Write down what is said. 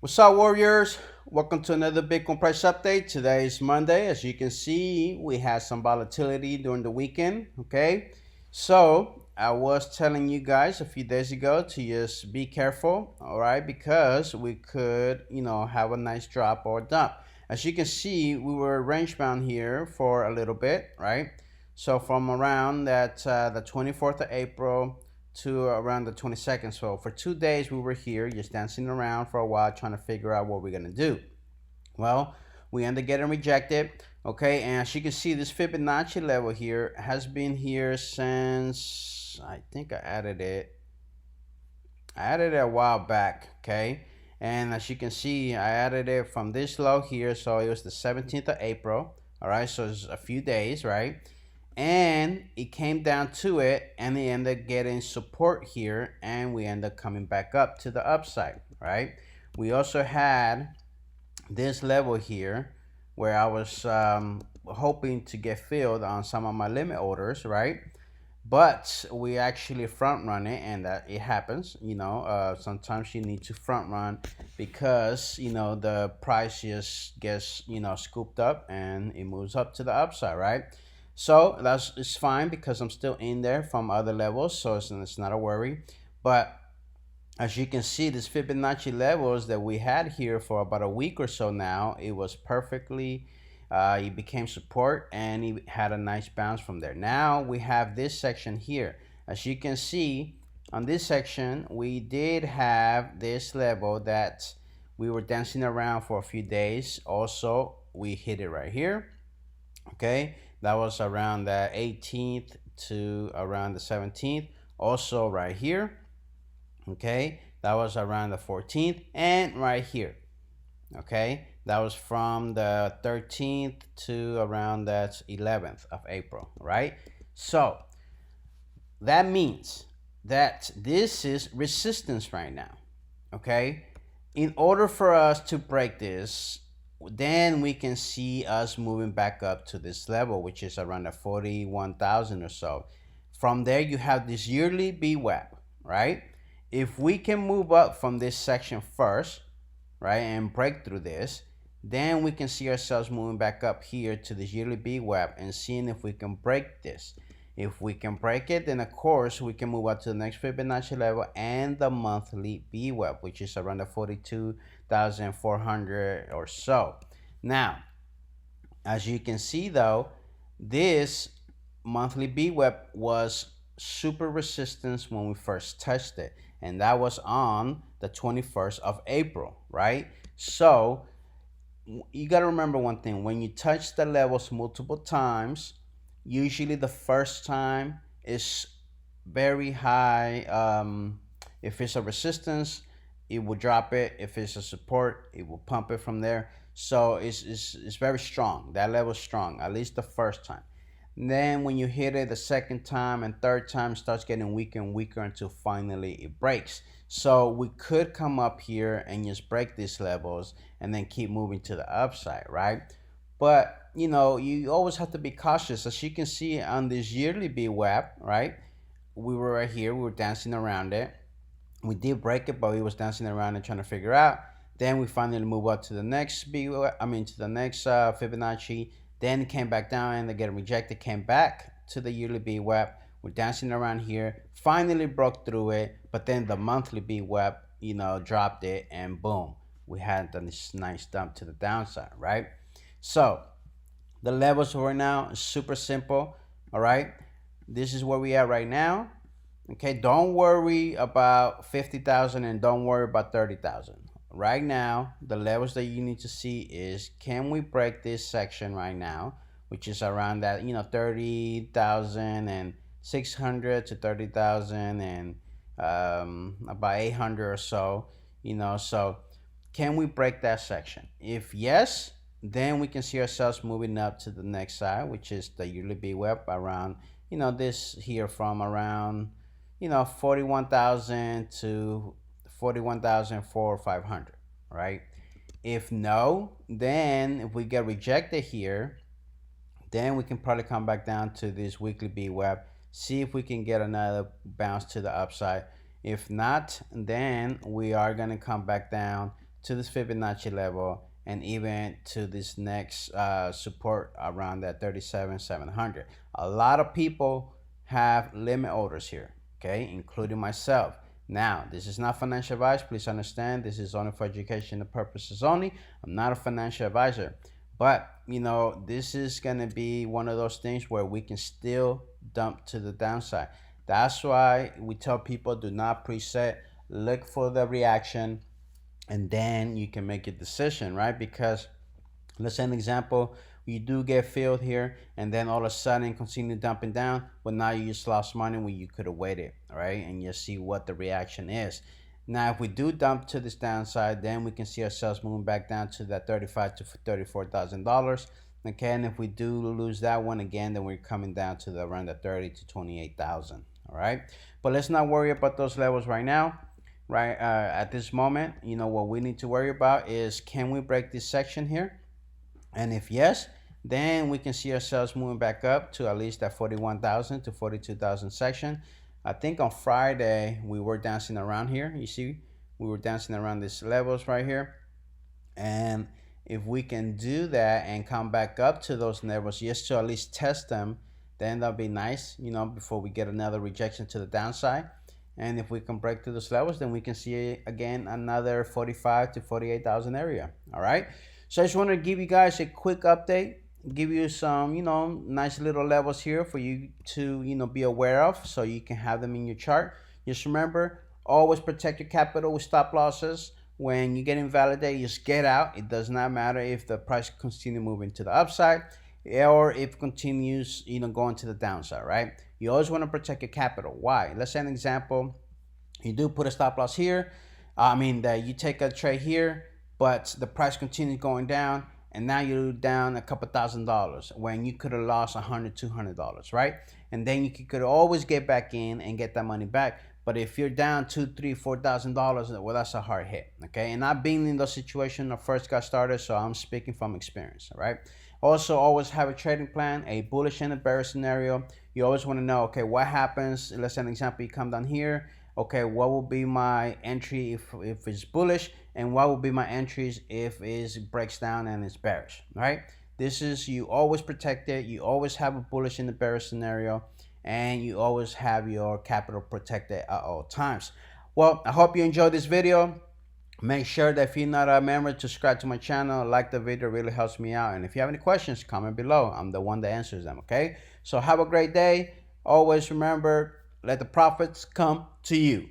What's up, Warriors? Welcome to another Bitcoin price update. Today is Monday. As you can see, we had some volatility during the weekend. Okay, so I was telling you guys a few days ago to just be careful, all right, because we could, have a nice drop or dump. As you can see, we were range bound here for a little bit, right? So from around that the 24th of April to around the 22nd. So for 2 days we were here just dancing around for a while trying to figure out what we're gonna do. Well, we ended up getting rejected. Okay, and as you can see, this Fibonacci level here has been here since I think I added it a while back. Okay, and as you can see, I added it from this low here, so it was the 17th of April. All right, so it's a few days, right? And it came down to it, and it ended up getting support here, and we end up coming back up to the upside, right? We also had this level here where I was hoping to get filled on some of my limit orders, right? But we actually front run it, and that it happens. Sometimes you need to front run because the price just gets scooped up and it moves up to the upside, right? So it's fine because I'm still in there from other levels, so it's not a worry. But as you can see, this Fibonacci levels that we had here for about a week or so now, it was perfectly, it became support and it had a nice bounce from there. Now we have this section here. As you can see, on this section, we did have this level that we were dancing around for a few days. Also, we hit it right here. Okay, that was around the 18th to around the 17th. Also right here. Okay, that was around the 14th, and right here. Okay, that was from the 13th to around that 11th of April, right? So that means that this is resistance right now. Okay, in order for us to break this, then we can see us moving back up to this level, which is around the 41,000 or so. From there, you have this yearly VWAP, right? If we can move up from this section first, right, and break through this, then we can see ourselves moving back up here to this yearly VWAP and seeing if we can break this. If we can break it, then of course we can move up to the next Fibonacci level and the monthly VWAP, which is around the 42,400 or so. Now, as you can see though, this monthly VWAP was super resistance when we first touched it, and that was on the 21st of April, right? So you got to remember one thing: when you touch the levels multiple times, usually the first time is very high. If it's a resistance, it will drop it. If it's a support, it will pump it from there. So it's very strong. That level is strong, at least the first time. And then when you hit it the second time and third time, it starts getting weaker and weaker until finally it breaks. So we could come up here and just break these levels and then keep moving to the upside, right? But you always have to be cautious. As you can see on this yearly VWAP, right? We were right here, we were dancing around it. We did break it, but we was dancing around and trying to figure out. Then we finally move up to the next Fibonacci. Then came back down and they get rejected. Came back to the yearly VWAP. We're dancing around here. Finally broke through it, but then the monthly VWAP, dropped it, and boom, we had this nice dump to the downside, right? So the levels right now is super simple. All right, this is where we are right now. Okay, don't worry about 50,000 and don't worry about 30,000. Right now, the levels that you need to see is, can we break this section right now, which is around that 30,600 to 30,000 and about 800 or so. So can we break that section? If yes, then we can see ourselves moving up to the next side, which is the yearly VWAP around this here from around 41,000 to 41,400 or 500, right? If no, then if we get rejected here, then we can probably come back down to this weekly VWAP, see if we can get another bounce to the upside. If not, then we are going to come back down to this Fibonacci level, and even to this next support around that 37,700. A lot of people have limit orders here, okay, including myself. Now, this is not financial advice. Please understand, this is only for educational purposes only. I'm not a financial advisor. But, this is going to be one of those things where we can still dump to the downside. That's why we tell people, do not preset, look for the reaction, and then you can make a decision, right? Because let's say an example, you do get filled here, and then all of a sudden continue dumping down, but now you just lost money when you could have waited, right? And you see what the reaction is. Now, if we do dump to this downside, then we can see ourselves moving back down to that $35,000 to $34,000. Okay, and if we do lose that one again, then we're coming down to around the 30 to 28,000. All right, but let's not worry about those levels right now. Right, at this moment, what we need to worry about is, can we break this section here? And if yes, then we can see ourselves moving back up to at least that 41,000 to 42,000 section. I think on Friday we were dancing around here. You see, we were dancing around these levels right here. And if we can do that and come back up to those levels just to at least test them, then that'll be nice, before we get another rejection to the downside. And if we can break through those levels, then we can see again another 45 to 48,000 area. All right. So I just want to give you guys a quick update, give you some, nice little levels here for you to, be aware of, so you can have them in your chart. Just remember, always protect your capital with stop losses. When you get invalidated, just get out. It does not matter if the price continues moving to the upside or if it continues, going to the downside, right? You always want to protect your capital. Why? Let's say an example. You do put a stop loss here. That you take a trade here, but the price continues going down, and now you're down a couple $1,000 when you could have lost $100, $200, right? And then you could always get back in and get that money back. But if you're down $2,000, $3,000, $4,000, well, that's a hard hit, okay? And I've been in those situations when I first got started, so I'm speaking from experience, all right? Also, always have a trading plan, a bullish and a bearish scenario. You always want to know, okay, what happens? Let's say an example, you come down here. Okay, what will be my entry if it's bullish, and what will be my entries if it breaks down and it's bearish, right? This is, you always protect it. You always have a bullish and a bearish scenario, and you always have your capital protected at all times. Well, I hope you enjoyed this video. Make sure that if you're not a member, subscribe to my channel, like the video, really helps me out. And if you have any questions, comment below. I'm the one that answers them, okay? So have a great day. Always remember, let the profits come to you.